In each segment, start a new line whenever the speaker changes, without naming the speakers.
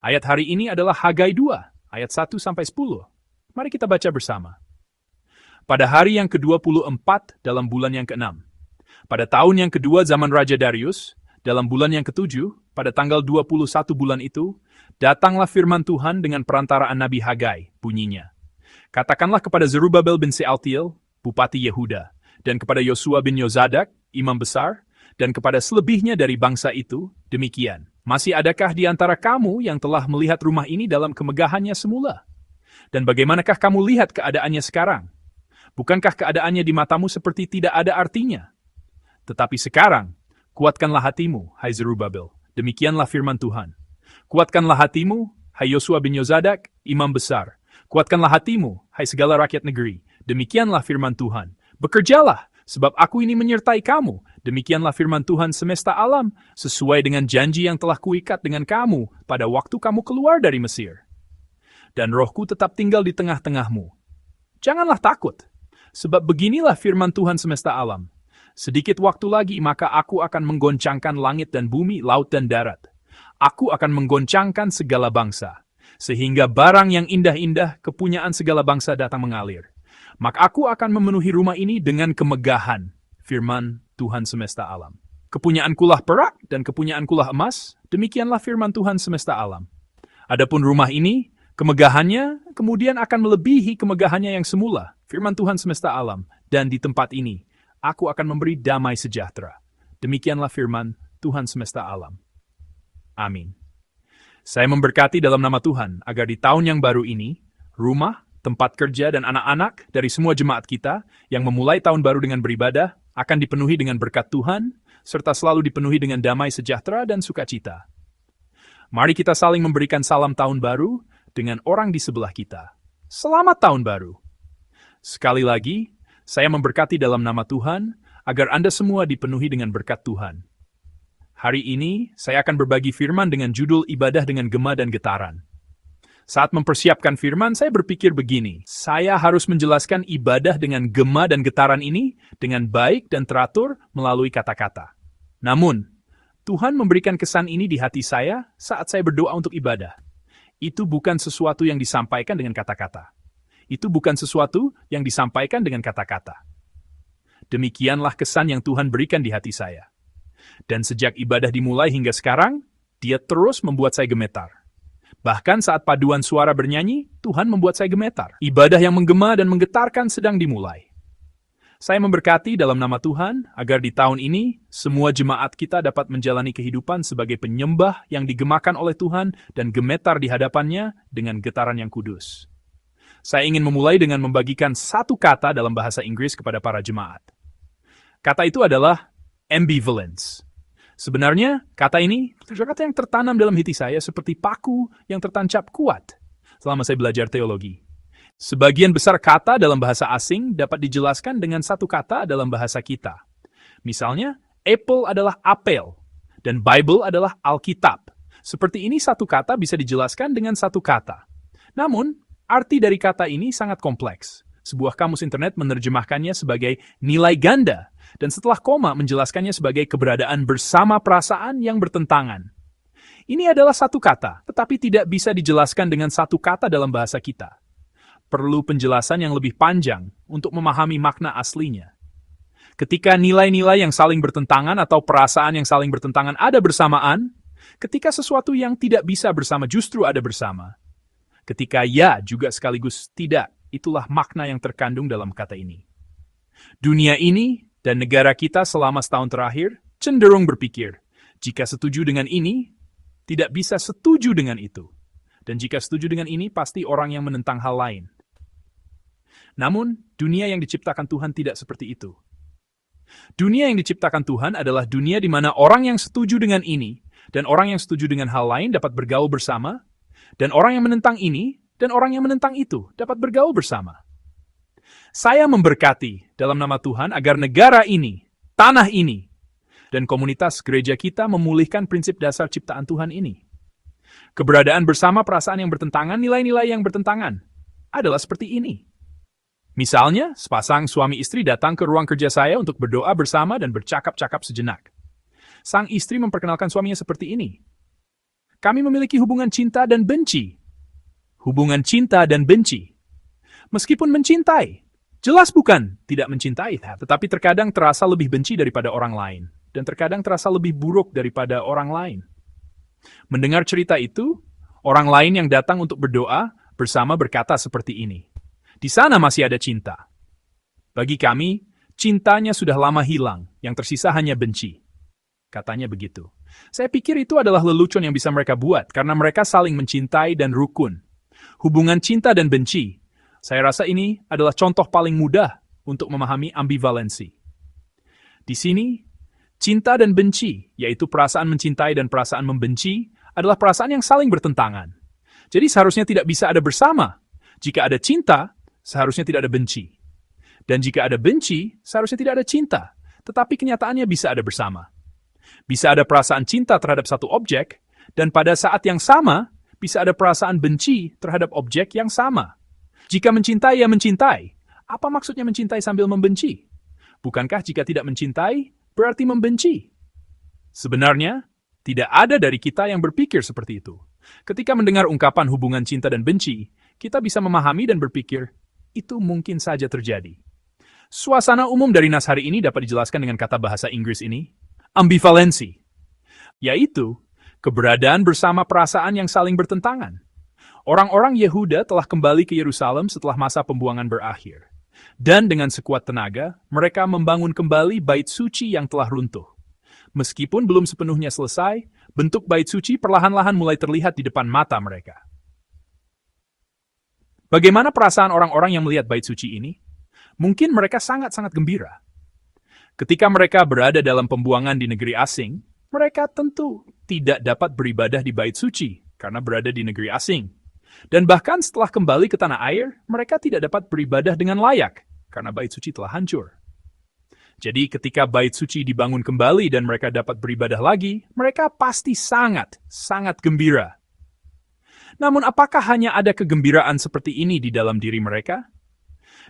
Ayat hari ini adalah Hagai 2, ayat 1-10. Mari kita baca bersama. Pada hari yang ke-24 dalam bulan yang ke-6, pada tahun yang kedua zaman Raja Darius, dalam bulan yang ke-7, pada tanggal 21 bulan itu, datanglah firman Tuhan dengan perantaraan Nabi Hagai, bunyinya. Katakanlah kepada Zerubabel bin Sealtiel, Bupati Yehuda, dan kepada Yosua bin Yozadak, Imam Besar, dan kepada selebihnya dari bangsa itu, demikian. Masih adakah di antara kamu yang telah melihat rumah ini dalam kemegahannya semula? Dan bagaimanakah kamu lihat keadaannya sekarang? Bukankah keadaannya di matamu seperti tidak ada artinya? Tetapi sekarang, kuatkanlah hatimu, hai Zerubabel. Demikianlah firman Tuhan. Kuatkanlah hatimu, hai Yosua bin Yozadak, Imam Besar. Kuatkanlah hatimu, hai segala rakyat negeri. Demikianlah firman Tuhan. Bekerjalah, sebab aku ini menyertai kamu. Demikianlah firman Tuhan semesta alam, sesuai dengan janji yang telah kuikat dengan kamu pada waktu kamu keluar dari Mesir. Dan rohku tetap tinggal di tengah-tengahmu. Janganlah takut, sebab beginilah firman Tuhan semesta alam. Sedikit waktu lagi maka aku akan menggoncangkan langit dan bumi, laut dan darat. Aku akan menggoncangkan segala bangsa, sehingga barang yang indah-indah kepunyaan segala bangsa datang mengalir. Maka aku akan memenuhi rumah ini dengan kemegahan, firman Tuhan semesta alam. Kepunyaankulah perak dan kepunyaankulah emas, demikianlah firman Tuhan semesta alam. Adapun rumah ini, kemegahannya kemudian akan melebihi kemegahannya yang semula, firman Tuhan semesta alam. Dan di tempat ini, aku akan memberi damai sejahtera. Demikianlah firman Tuhan semesta alam. Amin. Saya memberkati dalam nama Tuhan, agar di tahun yang baru ini, rumah, tempat kerja, dan anak-anak dari semua jemaat kita yang memulai tahun baru dengan beribadah, akan dipenuhi dengan berkat Tuhan, serta selalu dipenuhi dengan damai sejahtera dan sukacita. Mari kita saling memberikan salam tahun baru dengan orang di sebelah kita. Selamat tahun baru! Sekali lagi, saya memberkati dalam nama Tuhan, agar Anda semua dipenuhi dengan berkat Tuhan. Hari ini, saya akan berbagi firman dengan judul Ibadah dengan Gema dan Getaran. Saat mempersiapkan firman, saya berpikir begini, saya harus menjelaskan ibadah dengan gema dan getaran ini dengan baik dan teratur melalui kata-kata. Namun, Tuhan memberikan kesan ini di hati saya saat saya berdoa untuk ibadah. Itu bukan sesuatu yang disampaikan dengan kata-kata. Itu bukan sesuatu yang disampaikan dengan kata-kata. Demikianlah kesan yang Tuhan berikan di hati saya. Dan sejak ibadah dimulai hingga sekarang, dia terus membuat saya gemetar. Bahkan saat paduan suara bernyanyi, Tuhan membuat saya gemetar. Ibadah yang menggema dan menggetarkan sedang dimulai. Saya memberkati dalam nama Tuhan, agar di tahun ini, semua jemaat kita dapat menjalani kehidupan sebagai penyembah yang digemakan oleh Tuhan dan gemetar di hadapannya dengan getaran yang kudus. Saya ingin memulai dengan membagikan satu kata dalam bahasa Inggris kepada para jemaat. Kata itu adalah ambivalence. Sebenarnya, kata ini kata yang tertanam dalam hati saya seperti paku yang tertancap kuat selama saya belajar teologi. Sebagian besar kata dalam bahasa asing dapat dijelaskan dengan satu kata dalam bahasa kita. Misalnya, apple adalah apel, dan Bible adalah Alkitab. Seperti ini satu kata bisa dijelaskan dengan satu kata. Namun, arti dari kata ini sangat kompleks. Sebuah kamus internet menerjemahkannya sebagai nilai ganda, dan setelah koma menjelaskannya sebagai keberadaan bersama perasaan yang bertentangan. Ini adalah satu kata, tetapi tidak bisa dijelaskan dengan satu kata dalam bahasa kita. Perlu penjelasan yang lebih panjang untuk memahami makna aslinya. Ketika nilai-nilai yang saling bertentangan atau perasaan yang saling bertentangan ada bersamaan, ketika sesuatu yang tidak bisa bersama justru ada bersama. Ketika ya juga sekaligus tidak, itulah makna yang terkandung dalam kata ini. Dunia ini dan negara kita selama setahun terakhir cenderung berpikir, jika setuju dengan ini, tidak bisa setuju dengan itu. Dan jika setuju dengan ini, pasti orang yang menentang hal lain. Namun, dunia yang diciptakan Tuhan tidak seperti itu. Dunia yang diciptakan Tuhan adalah dunia di mana orang yang setuju dengan ini, dan orang yang setuju dengan hal lain dapat bergaul bersama, dan orang yang menentang ini, dan orang yang menentang itu dapat bergaul bersama. Saya memberkati dalam nama Tuhan agar negara ini, tanah ini, dan komunitas gereja kita memulihkan prinsip dasar ciptaan Tuhan ini. Keberadaan bersama perasaan yang bertentangan, nilai-nilai yang bertentangan, adalah seperti ini. Misalnya, sepasang suami istri datang ke ruang kerja saya untuk berdoa bersama dan bercakap-cakap sejenak. Sang istri memperkenalkan suaminya seperti ini. Kami memiliki hubungan cinta dan benci. Hubungan cinta dan benci. Meskipun mencintai, jelas bukan tidak mencintai, tetapi terkadang terasa lebih benci daripada orang lain, dan terkadang terasa lebih buruk daripada orang lain. Mendengar cerita itu, orang lain yang datang untuk berdoa bersama berkata seperti ini. Di sana masih ada cinta. Bagi kami, cintanya sudah lama hilang, yang tersisa hanya benci. Katanya begitu. Saya pikir itu adalah lelucon yang bisa mereka buat, karena mereka saling mencintai dan rukun. Hubungan cinta dan benci. Saya rasa ini adalah contoh paling mudah untuk memahami ambivalensi. Di sini, cinta dan benci, yaitu perasaan mencintai dan perasaan membenci, adalah perasaan yang saling bertentangan. Jadi seharusnya tidak bisa ada bersama. Jika ada cinta, seharusnya tidak ada benci. Dan jika ada benci, seharusnya tidak ada cinta. Tetapi kenyataannya bisa ada bersama. Bisa ada perasaan cinta terhadap satu objek, dan pada saat yang sama, bisa ada perasaan benci terhadap objek yang sama. Jika mencintai ya mencintai, apa maksudnya mencintai sambil membenci? Bukankah jika tidak mencintai, berarti membenci? Sebenarnya, tidak ada dari kita yang berpikir seperti itu. Ketika mendengar ungkapan hubungan cinta dan benci, kita bisa memahami dan berpikir, itu mungkin saja terjadi. Suasana umum dari nas hari ini dapat dijelaskan dengan kata bahasa Inggris ini, ambivalensi, yaitu keberadaan bersama perasaan yang saling bertentangan. Orang-orang Yehuda telah kembali ke Yerusalem setelah masa pembuangan berakhir. Dan dengan sekuat tenaga, mereka membangun kembali bait suci yang telah runtuh. Meskipun belum sepenuhnya selesai, bentuk bait suci perlahan-lahan mulai terlihat di depan mata mereka. Bagaimana perasaan orang-orang yang melihat bait suci ini? Mungkin mereka sangat-sangat gembira. Ketika mereka berada dalam pembuangan di negeri asing, mereka tentu tidak dapat beribadah di bait suci karena berada di negeri asing. Dan bahkan setelah kembali ke tanah air, mereka tidak dapat beribadah dengan layak karena bait suci telah hancur. Jadi ketika bait suci dibangun kembali dan mereka dapat beribadah lagi, mereka pasti sangat gembira. Namun apakah hanya ada kegembiraan seperti ini di dalam diri mereka?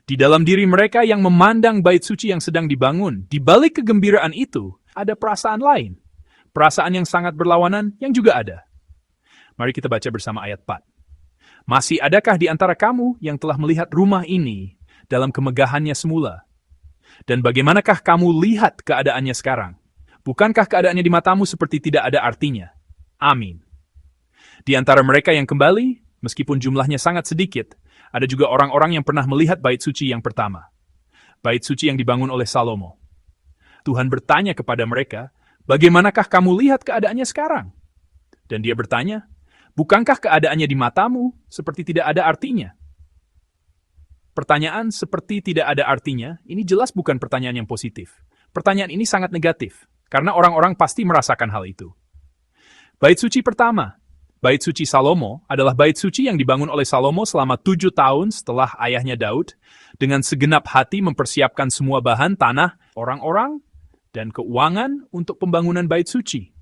Di dalam diri mereka yang memandang bait suci yang sedang dibangun, di balik kegembiraan itu, ada perasaan lain. Perasaan yang sangat berlawanan yang juga ada. Mari kita baca bersama ayat 4. Masih adakah di antara kamu yang telah melihat rumah ini dalam kemegahannya semula? Dan bagaimanakah kamu lihat keadaannya sekarang? Bukankah keadaannya di matamu seperti tidak ada artinya? Amin. Di antara mereka yang kembali, meskipun jumlahnya sangat sedikit, ada juga orang-orang yang pernah melihat bait suci yang pertama. Bait suci yang dibangun oleh Salomo. Tuhan bertanya kepada mereka, bagaimanakah kamu lihat keadaannya sekarang? Dan dia bertanya, bukankah keadaannya di matamu seperti tidak ada artinya? Pertanyaan seperti tidak ada artinya, ini jelas bukan pertanyaan yang positif. Pertanyaan ini sangat negatif, karena orang-orang pasti merasakan hal itu. Bait suci pertama, bait suci Salomo, adalah bait suci yang dibangun oleh Salomo selama 7 tahun setelah ayahnya Daud, dengan segenap hati mempersiapkan semua bahan tanah, orang-orang, dan keuangan untuk pembangunan bait suci.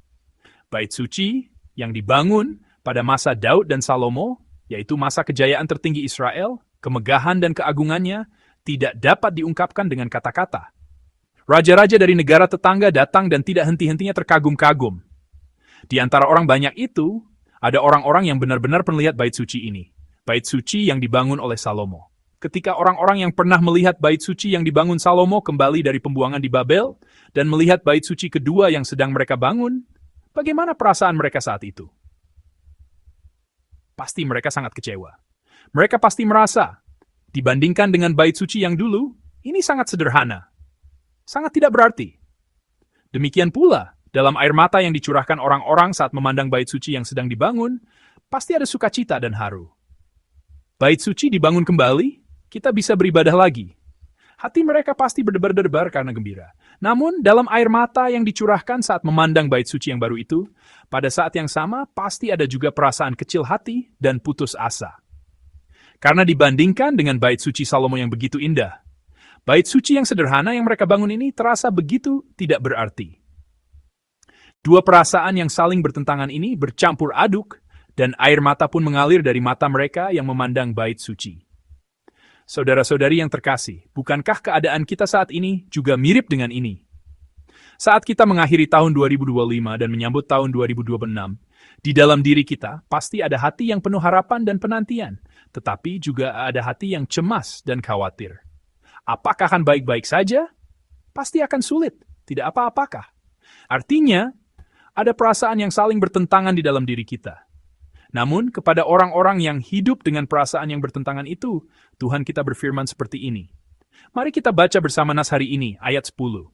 Bait suci yang dibangun pada masa Daud dan Salomo, yaitu masa kejayaan tertinggi Israel, kemegahan dan keagungannya tidak dapat diungkapkan dengan kata-kata. Raja-raja dari negara tetangga datang dan tidak henti-hentinya terkagum-kagum. Di antara orang banyak itu, ada orang-orang yang benar-benar melihat bait suci ini. Bait suci yang dibangun oleh Salomo. Ketika orang-orang yang pernah melihat bait suci yang dibangun Salomo kembali dari pembuangan di Babel, dan melihat bait suci kedua yang sedang mereka bangun, bagaimana perasaan mereka saat itu? Pasti mereka sangat kecewa. Mereka pasti merasa, dibandingkan dengan bait suci yang dulu, ini sangat sederhana. Sangat tidak berarti. Demikian pula, dalam air mata yang dicurahkan orang-orang saat memandang bait suci yang sedang dibangun, pasti ada sukacita dan haru. Bait suci dibangun kembali, kita bisa beribadah lagi. Hati mereka pasti berdebar-debar karena gembira. Namun, dalam air mata yang dicurahkan saat memandang bait suci yang baru itu, pada saat yang sama pasti ada juga perasaan kecil hati dan putus asa. Karena dibandingkan dengan bait suci Salomo yang begitu indah, bait suci yang sederhana yang mereka bangun ini terasa begitu tidak berarti. Dua perasaan yang saling bertentangan ini bercampur aduk, dan air mata pun mengalir dari mata mereka yang memandang bait suci. Saudara-saudari yang terkasih, bukankah keadaan kita saat ini juga mirip dengan ini? Saat kita mengakhiri tahun 2025 dan menyambut tahun 2026, Di dalam diri kita pasti ada hati yang penuh harapan dan penantian, tetapi juga ada hati yang cemas dan khawatir. Apakah akan baik-baik saja? Pasti akan sulit, tidak apa-apakah. Artinya, ada perasaan yang saling bertentangan di dalam diri kita. Namun, kepada orang-orang yang hidup dengan perasaan yang bertentangan itu, Tuhan kita berfirman seperti ini. Mari kita baca bersama nas hari ini, ayat 10.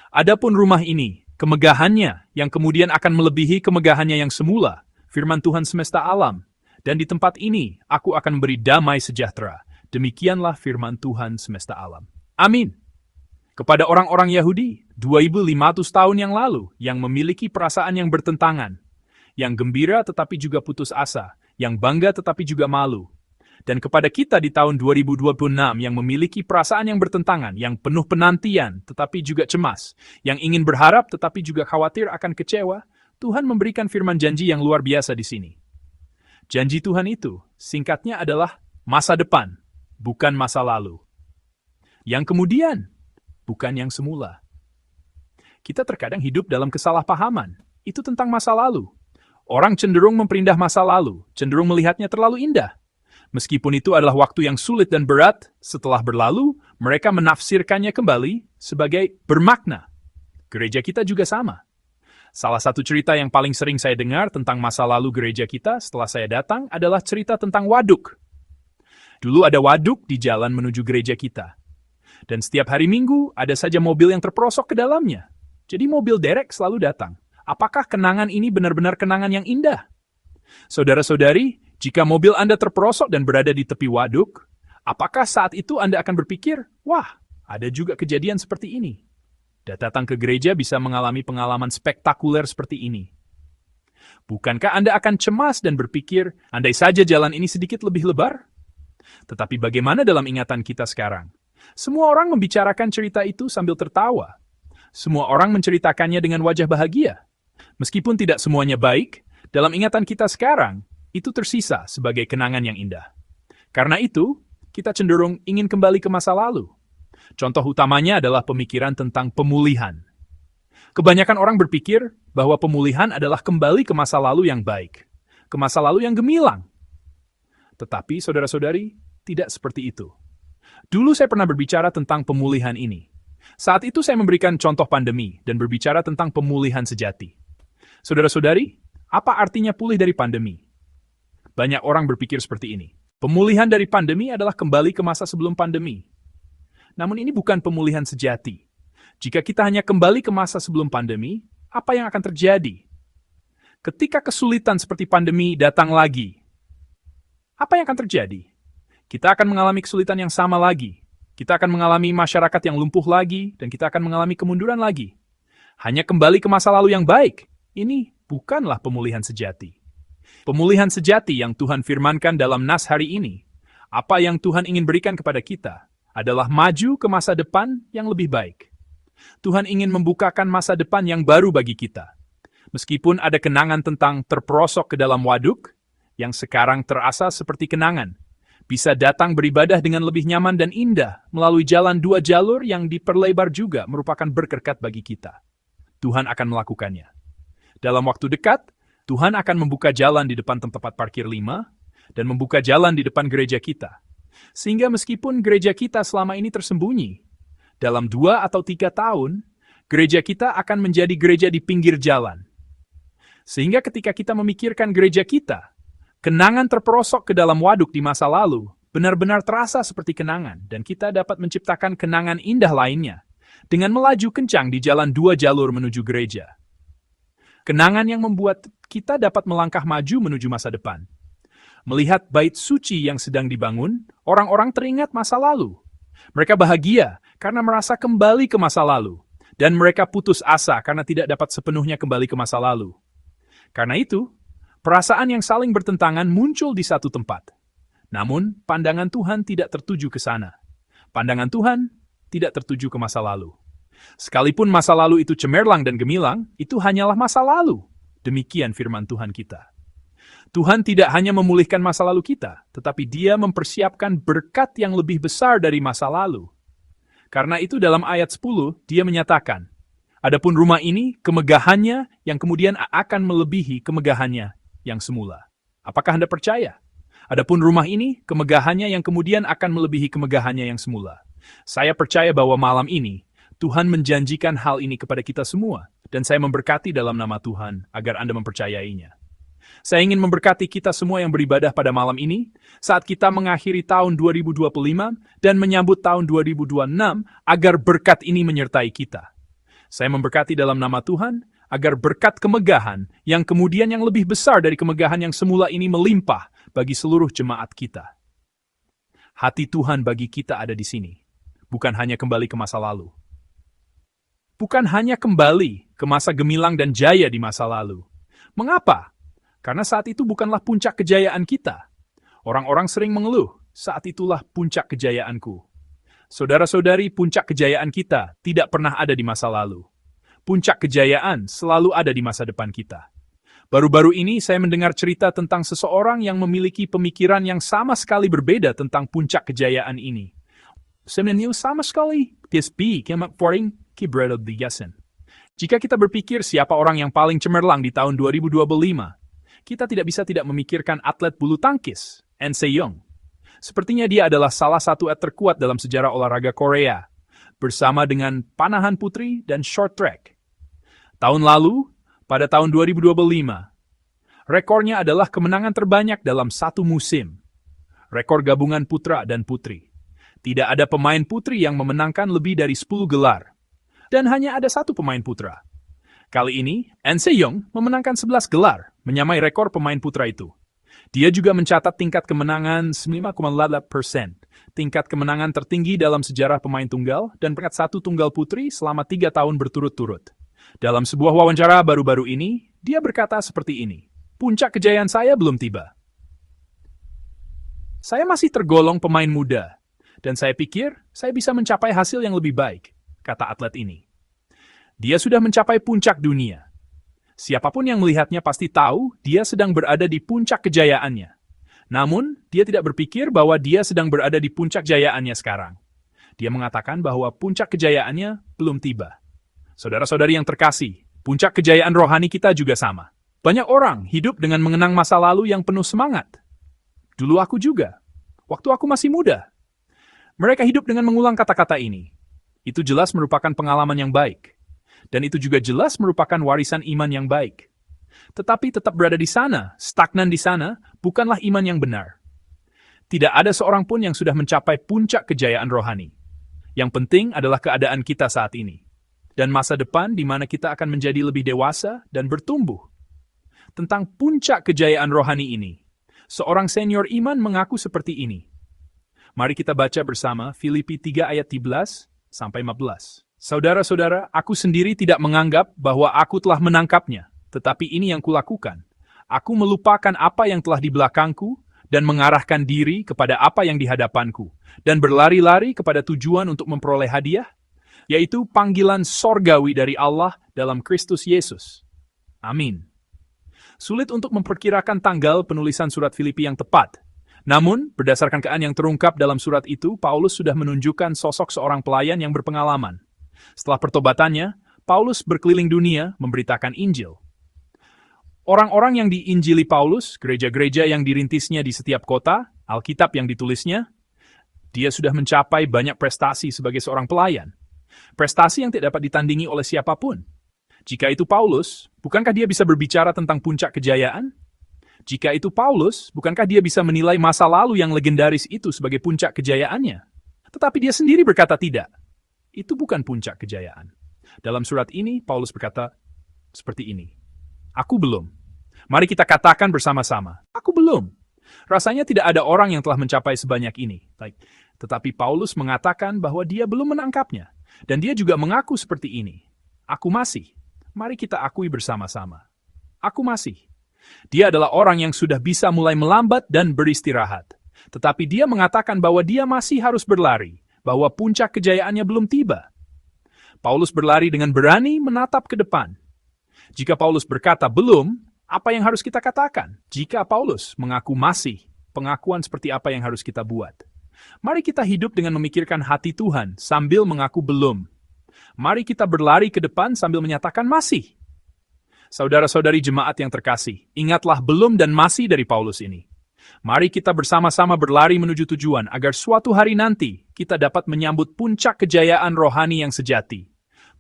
Adapun rumah ini, kemegahannya yang kemudian akan melebihi kemegahannya yang semula, firman Tuhan semesta alam. Dan di tempat ini, aku akan memberi damai sejahtera. Demikianlah firman Tuhan semesta alam. Amin. Kepada orang-orang Yahudi, 2500 tahun yang lalu, yang memiliki perasaan yang bertentangan, yang gembira tetapi juga putus asa, yang bangga tetapi juga malu. Dan kepada kita di tahun 2026 yang memiliki perasaan yang bertentangan, yang penuh penantian tetapi juga cemas, yang ingin berharap tetapi juga khawatir akan kecewa, Tuhan memberikan firman janji yang luar biasa di sini. Janji Tuhan itu, singkatnya adalah masa depan, bukan masa lalu. Yang kemudian, bukan yang semula. Kita terkadang hidup dalam kesalahpahaman. Itu tentang masa lalu. Orang cenderung memperindah masa lalu, cenderung melihatnya terlalu indah. Meskipun itu adalah waktu yang sulit dan berat, setelah berlalu, mereka menafsirkannya kembali sebagai bermakna. Gereja kita juga sama. Salah satu cerita yang paling sering saya dengar tentang masa lalu gereja kita setelah saya datang adalah cerita tentang waduk. Dulu ada waduk di jalan menuju gereja kita. Dan setiap hari Minggu ada saja mobil yang terperosok ke dalamnya. Jadi mobil derek selalu datang. Apakah kenangan ini benar-benar kenangan yang indah? Saudara-saudari, jika mobil Anda terperosok dan berada di tepi waduk, apakah saat itu Anda akan berpikir, wah, ada juga kejadian seperti ini? Datang ke gereja bisa mengalami pengalaman spektakuler seperti ini. Bukankah Anda akan cemas dan berpikir, andai saja jalan ini sedikit lebih lebar? Tetapi bagaimana dalam ingatan kita sekarang? Semua orang membicarakan cerita itu sambil tertawa. Semua orang menceritakannya dengan wajah bahagia. Meskipun tidak semuanya baik, dalam ingatan kita sekarang, itu tersisa sebagai kenangan yang indah. Karena itu, kita cenderung ingin kembali ke masa lalu. Contoh utamanya adalah pemikiran tentang pemulihan. Kebanyakan orang berpikir bahwa pemulihan adalah kembali ke masa lalu yang baik, ke masa lalu yang gemilang. Tetapi, saudara-saudari, tidak seperti itu. Dulu saya pernah berbicara tentang pemulihan ini. Saat itu saya memberikan contoh pandemi dan berbicara tentang pemulihan sejati. Saudara-saudari, apa artinya pulih dari pandemi? Banyak orang berpikir seperti ini. Pemulihan dari pandemi adalah kembali ke masa sebelum pandemi. Namun ini bukan pemulihan sejati. Jika kita hanya kembali ke masa sebelum pandemi, apa yang akan terjadi? Ketika kesulitan seperti pandemi datang lagi, apa yang akan terjadi? Kita akan mengalami kesulitan yang sama lagi. Kita akan mengalami masyarakat yang lumpuh lagi, dan kita akan mengalami kemunduran lagi. Hanya kembali ke masa lalu yang baik. Ini bukanlah pemulihan sejati. Pemulihan sejati yang Tuhan firmankan dalam nas hari ini, apa yang Tuhan ingin berikan kepada kita, adalah maju ke masa depan yang lebih baik. Tuhan ingin membukakan masa depan yang baru bagi kita. Meskipun ada kenangan tentang terperosok ke dalam waduk, yang sekarang terasa seperti kenangan, bisa datang beribadah dengan lebih nyaman dan indah melalui jalan 2 jalur yang diperlebar juga merupakan berkat bagi kita. Tuhan akan melakukannya. Dalam waktu dekat, Tuhan akan membuka jalan di depan tempat parkir 5 dan membuka jalan di depan gereja kita. Sehingga meskipun gereja kita selama ini tersembunyi, dalam 2 atau 3 tahun, gereja kita akan menjadi gereja di pinggir jalan. Sehingga ketika kita memikirkan gereja kita, kenangan terperosok ke dalam waduk di masa lalu benar-benar terasa seperti kenangan, dan kita dapat menciptakan kenangan indah lainnya dengan melaju kencang di jalan 2 jalur menuju gereja. Kenangan yang membuat kita dapat melangkah maju menuju masa depan. Melihat bait suci yang sedang dibangun, orang-orang teringat masa lalu. Mereka bahagia karena merasa kembali ke masa lalu, dan mereka putus asa karena tidak dapat sepenuhnya kembali ke masa lalu. Karena itu, perasaan yang saling bertentangan muncul di satu tempat. Namun, pandangan Tuhan tidak tertuju ke sana. Pandangan Tuhan tidak tertuju ke masa lalu. Sekalipun masa lalu itu cemerlang dan gemilang, itu hanyalah masa lalu. Demikian firman Tuhan kita. Tuhan tidak hanya memulihkan masa lalu kita, tetapi Dia mempersiapkan berkat yang lebih besar dari masa lalu. Karena itu dalam ayat 10, Dia menyatakan, Adapun rumah ini, kemegahannya yang kemudian akan melebihi kemegahannya yang semula. Apakah Anda percaya? Adapun rumah ini, kemegahannya yang kemudian akan melebihi kemegahannya yang semula. Saya percaya bahwa malam ini, Tuhan menjanjikan hal ini kepada kita semua, dan saya memberkati dalam nama Tuhan agar Anda mempercayainya. Saya ingin memberkati kita semua yang beribadah pada malam ini, saat kita mengakhiri tahun 2025 dan menyambut tahun 2026, agar berkat ini menyertai kita. Saya memberkati dalam nama Tuhan, agar berkat kemegahan yang kemudian yang lebih besar dari kemegahan yang semula ini melimpah bagi seluruh jemaat kita. Hati Tuhan bagi kita ada di sini, bukan hanya kembali ke masa lalu. Bukan hanya kembali ke masa gemilang dan jaya di masa lalu. Mengapa? Karena saat itu bukanlah puncak kejayaan kita. Orang-orang sering mengeluh, saat itulah puncak kejayaanku. Saudara-saudari, puncak kejayaan kita tidak pernah ada di masa lalu. Puncak kejayaan selalu ada di masa depan kita. Baru-baru ini saya mendengar cerita tentang seseorang yang memiliki pemikiran yang sama sekali berbeda tentang puncak kejayaan ini. Sebenarnya sama sekali, PSP kemak foring kibrado digasen. Jika kita berpikir siapa orang yang paling cemerlang di tahun 2025, kita tidak bisa tidak memikirkan atlet bulu tangkis, En Se-young. Sepertinya dia adalah salah satu atlet terkuat dalam sejarah olahraga Korea, bersama dengan panahan putri dan short track. Tahun lalu, pada tahun 2025, rekornya adalah kemenangan terbanyak dalam satu musim. Rekor gabungan putra dan putri. Tidak ada pemain putri yang memenangkan lebih dari 10 gelar. Dan hanya ada satu pemain putra. Kali ini, En Se-young memenangkan 11 gelar, menyamai rekor pemain putra itu. Dia juga mencatat tingkat kemenangan 5,8%, tingkat kemenangan tertinggi dalam sejarah pemain tunggal dan peringkat satu tunggal putri selama 3 tahun berturut-turut. Dalam sebuah wawancara baru-baru ini, dia berkata seperti ini, "Puncak kejayaan saya belum tiba. Saya masih tergolong pemain muda, dan saya pikir saya bisa mencapai hasil yang lebih baik," kata atlet ini. Dia sudah mencapai puncak dunia. Siapapun yang melihatnya pasti tahu dia sedang berada di puncak kejayaannya. Namun, dia tidak berpikir bahwa dia sedang berada di puncak jayaannya sekarang. Dia mengatakan bahwa puncak kejayaannya belum tiba. Saudara-saudari yang terkasih, puncak kejayaan rohani kita juga sama. Banyak orang hidup dengan mengenang masa lalu yang penuh semangat. Dulu aku juga, waktu aku masih muda. Mereka hidup dengan mengulang kata-kata ini. Itu jelas merupakan pengalaman yang baik. Dan itu juga jelas merupakan warisan iman yang baik. Tetapi tetap berada di sana, stagnan di sana, bukanlah iman yang benar. Tidak ada seorang pun yang sudah mencapai puncak kejayaan rohani. Yang penting adalah keadaan kita saat ini. Dan masa depan di mana kita akan menjadi lebih dewasa dan bertumbuh. Tentang puncak kejayaan rohani ini, seorang senior iman mengaku seperti ini. Mari kita baca bersama Filipi 3 ayat 13-15. Saudara-saudara, aku sendiri tidak menganggap bahwa aku telah menangkapnya, tetapi ini yang kulakukan. Aku melupakan apa yang telah di belakangku dan mengarahkan diri kepada apa yang di hadapanku, dan berlari-lari kepada tujuan untuk memperoleh hadiah, yaitu panggilan sorgawi dari Allah dalam Kristus Yesus. Amin. Sulit untuk memperkirakan tanggal penulisan surat Filipi yang tepat. Namun, berdasarkan keadaan yang terungkap dalam surat itu, Paulus sudah menunjukkan sosok seorang pelayan yang berpengalaman. Setelah pertobatannya, Paulus berkeliling dunia memberitakan Injil. Orang-orang yang diinjili Paulus, gereja-gereja yang dirintisnya di setiap kota, Alkitab yang ditulisnya, dia sudah mencapai banyak prestasi sebagai seorang pelayan. Prestasi yang tidak dapat ditandingi oleh siapapun. Jika itu Paulus, bukankah dia bisa berbicara tentang puncak kejayaan? Jika itu Paulus, bukankah dia bisa menilai masa lalu yang legendaris itu sebagai puncak kejayaannya? Tetapi dia sendiri berkata tidak. Itu bukan puncak kejayaan. Dalam surat ini, Paulus berkata seperti ini. Aku belum. Mari kita katakan bersama-sama. Aku belum. Rasanya tidak ada orang yang telah mencapai sebanyak ini. Tetapi Paulus mengatakan bahwa dia belum menangkapnya. Dan dia juga mengaku seperti ini. Aku masih. Mari kita akui bersama-sama. Aku masih. Dia adalah orang yang sudah bisa mulai melambat dan beristirahat. Tetapi dia mengatakan bahwa dia masih harus berlari. Bahwa puncak kejayaannya belum tiba. Paulus berlari dengan berani menatap ke depan. Jika Paulus berkata belum, apa yang harus kita katakan? Jika Paulus mengaku masih, pengakuan seperti apa yang harus kita buat? Mari kita hidup dengan memikirkan hati Tuhan sambil mengaku belum. Mari kita berlari ke depan sambil menyatakan masih. Saudara-saudari jemaat yang terkasih, ingatlah belum dan masih dari Paulus ini. Mari kita bersama-sama berlari menuju tujuan agar suatu hari nanti kita dapat menyambut puncak kejayaan rohani yang sejati.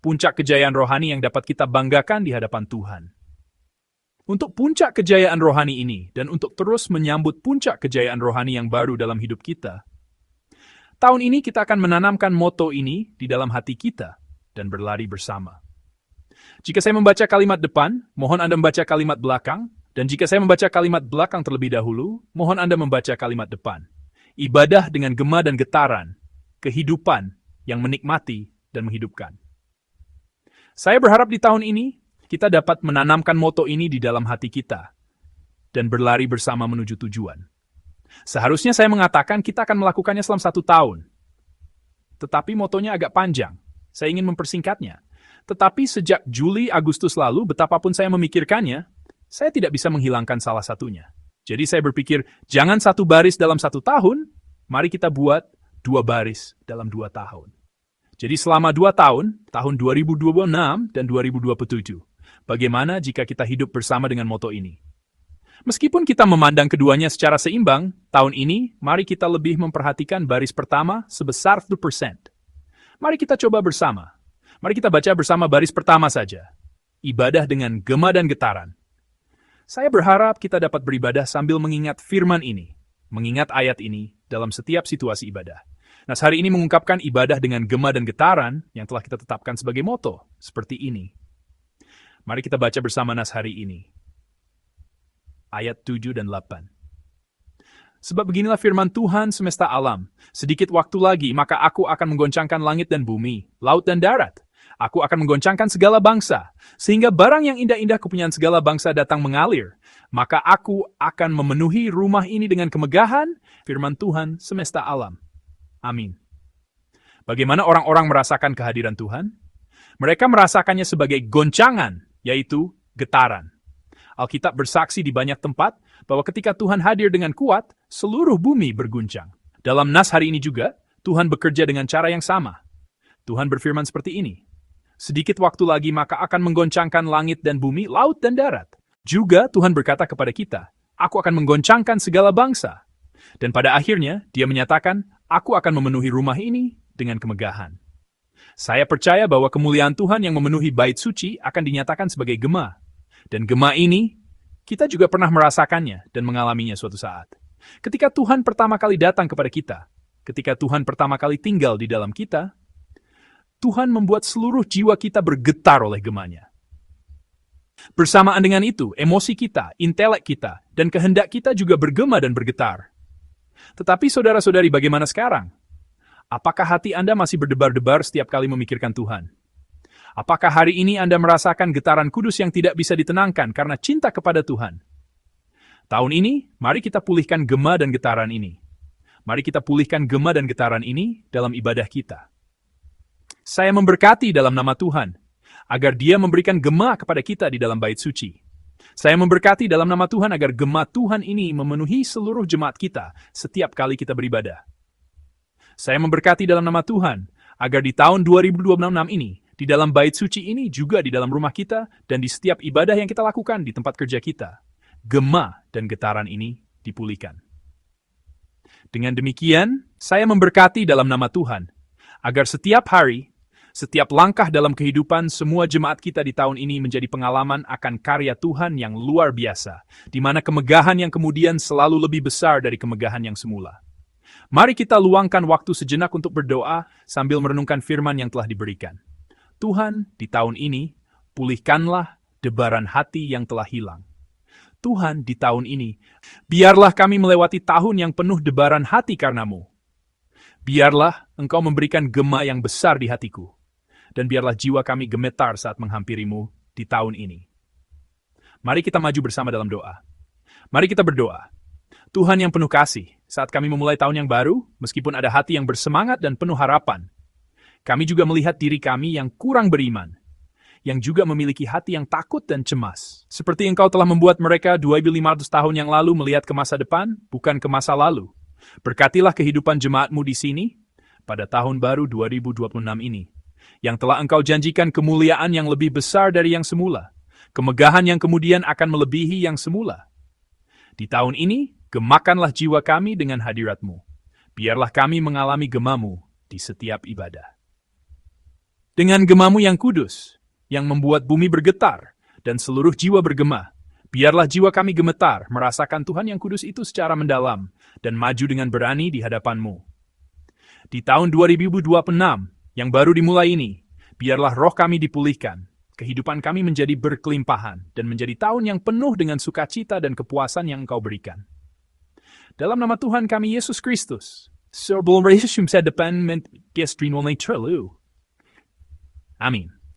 Puncak kejayaan rohani yang dapat kita banggakan di hadapan Tuhan. Untuk puncak kejayaan rohani ini dan untuk terus menyambut puncak kejayaan rohani yang baru dalam hidup kita, tahun ini kita akan menanamkan moto ini di dalam hati kita dan berlari bersama. Jika saya membaca kalimat depan, mohon Anda membaca kalimat belakang, dan jika saya membaca kalimat belakang terlebih dahulu, mohon Anda membaca kalimat depan. Ibadah dengan gema dan getaran, kehidupan yang menikmati dan menghidupkan. Saya berharap di tahun ini, kita dapat menanamkan moto ini di dalam hati kita, dan berlari bersama menuju tujuan. Seharusnya saya mengatakan kita akan melakukannya selama 1 tahun. Tetapi motonya agak panjang, saya ingin mempersingkatnya. Tetapi sejak Juli-Agustus lalu, betapapun saya memikirkannya, saya tidak bisa menghilangkan salah satunya. Jadi saya berpikir, jangan 1 baris dalam 1 tahun, mari kita buat 2 baris dalam 2 tahun. Jadi selama 2 tahun, tahun 2026 dan 2027, bagaimana jika kita hidup bersama dengan moto ini? Meskipun kita memandang keduanya secara seimbang, tahun ini, mari kita lebih memperhatikan baris pertama sebesar 1%. Mari kita coba bersama. Mari kita baca bersama baris pertama saja. Ibadah dengan gema dan getaran. Saya berharap kita dapat beribadah sambil mengingat firman ini, mengingat ayat ini dalam setiap situasi ibadah. Nas hari ini mengungkapkan ibadah dengan gema dan getaran yang telah kita tetapkan sebagai moto, seperti ini. Mari kita baca bersama nas hari ini. Ayat 7 dan 8. Sebab beginilah firman Tuhan semesta alam, sedikit waktu lagi maka aku akan menggoncangkan langit dan bumi, laut dan darat. Aku akan menggoncangkan segala bangsa, sehingga barang yang indah-indah kepunyaan segala bangsa datang mengalir. Maka aku akan memenuhi rumah ini dengan kemegahan, firman Tuhan semesta alam. Amin. Bagaimana orang-orang merasakan kehadiran Tuhan? Mereka merasakannya sebagai goncangan, yaitu getaran. Alkitab bersaksi di banyak tempat bahwa ketika Tuhan hadir dengan kuat, seluruh bumi berguncang. Dalam nas hari ini juga, Tuhan bekerja dengan cara yang sama. Tuhan berfirman seperti ini. Sedikit waktu lagi maka akan menggoncangkan langit dan bumi, laut dan darat. Juga Tuhan berkata kepada kita, aku akan menggoncangkan segala bangsa. Dan pada akhirnya, dia menyatakan, aku akan memenuhi rumah ini dengan kemegahan. Saya percaya bahwa kemuliaan Tuhan yang memenuhi bait suci akan dinyatakan sebagai gema. Dan gema ini, kita juga pernah merasakannya dan mengalaminya suatu saat. Ketika Tuhan pertama kali datang kepada kita, ketika Tuhan pertama kali tinggal di dalam kita, Tuhan membuat seluruh jiwa kita bergetar oleh gemanya. Bersamaan dengan itu, emosi kita, intelek kita, dan kehendak kita juga bergema dan bergetar. Tetapi saudara-saudari, bagaimana sekarang? Apakah hati Anda masih berdebar-debar setiap kali memikirkan Tuhan? Apakah hari ini Anda merasakan getaran kudus yang tidak bisa ditenangkan karena cinta kepada Tuhan? Tahun ini, mari kita pulihkan gema dan getaran ini. Mari kita pulihkan gema dan getaran ini dalam ibadah kita. Saya memberkati dalam nama Tuhan, agar Dia memberikan gema kepada kita di dalam bait suci. Saya memberkati dalam nama Tuhan agar gema Tuhan ini memenuhi seluruh jemaat kita setiap kali kita beribadah. Saya memberkati dalam nama Tuhan, agar di tahun 2026 ini, di dalam bait suci ini juga di dalam rumah kita dan di setiap ibadah yang kita lakukan di tempat kerja kita, gema dan getaran ini dipulihkan. Dengan demikian, saya memberkati dalam nama Tuhan, agar setiap hari, setiap langkah dalam kehidupan semua jemaat kita di tahun ini menjadi pengalaman akan karya Tuhan yang luar biasa, di mana kemegahan yang kemudian selalu lebih besar dari kemegahan yang semula. Mari kita luangkan waktu sejenak untuk berdoa sambil merenungkan firman yang telah diberikan. Tuhan, di tahun ini, pulihkanlah debaran hati yang telah hilang. Tuhan, di tahun ini, biarlah kami melewati tahun yang penuh debaran hati karena-Mu. Biarlah Engkau memberikan gema yang besar di hatiku. Dan biarlah jiwa kami gemetar saat menghampiri-Mu di tahun ini. Mari kita maju bersama dalam doa. Mari kita berdoa. Tuhan yang penuh kasih, saat kami memulai tahun yang baru, meskipun ada hati yang bersemangat dan penuh harapan, kami juga melihat diri kami yang kurang beriman, yang juga memiliki hati yang takut dan cemas. Seperti Engkau telah membuat mereka 2.500 tahun yang lalu melihat ke masa depan, bukan ke masa lalu. Berkatilah kehidupan jemaat-Mu di sini, pada tahun baru 2026 ini, yang telah Engkau janjikan kemuliaan yang lebih besar dari yang semula, kemegahan yang kemudian akan melebihi yang semula. Di tahun ini, gemakanlah jiwa kami dengan hadirat-Mu. Biarlah kami mengalami gema-Mu di setiap ibadah. Dengan gema-Mu yang kudus, yang membuat bumi bergetar, dan seluruh jiwa bergema, biarlah jiwa kami gemetar merasakan Tuhan yang kudus itu secara mendalam, dan maju dengan berani di hadapan-Mu. Di tahun 2026, yang baru dimulai ini, biarlah roh kami dipulihkan, kehidupan kami menjadi berkelimpahan, dan menjadi tahun yang penuh dengan sukacita dan kepuasan yang Engkau berikan. Dalam nama Tuhan kami Yesus Kristus, sebelum Yesus sa depan Amin.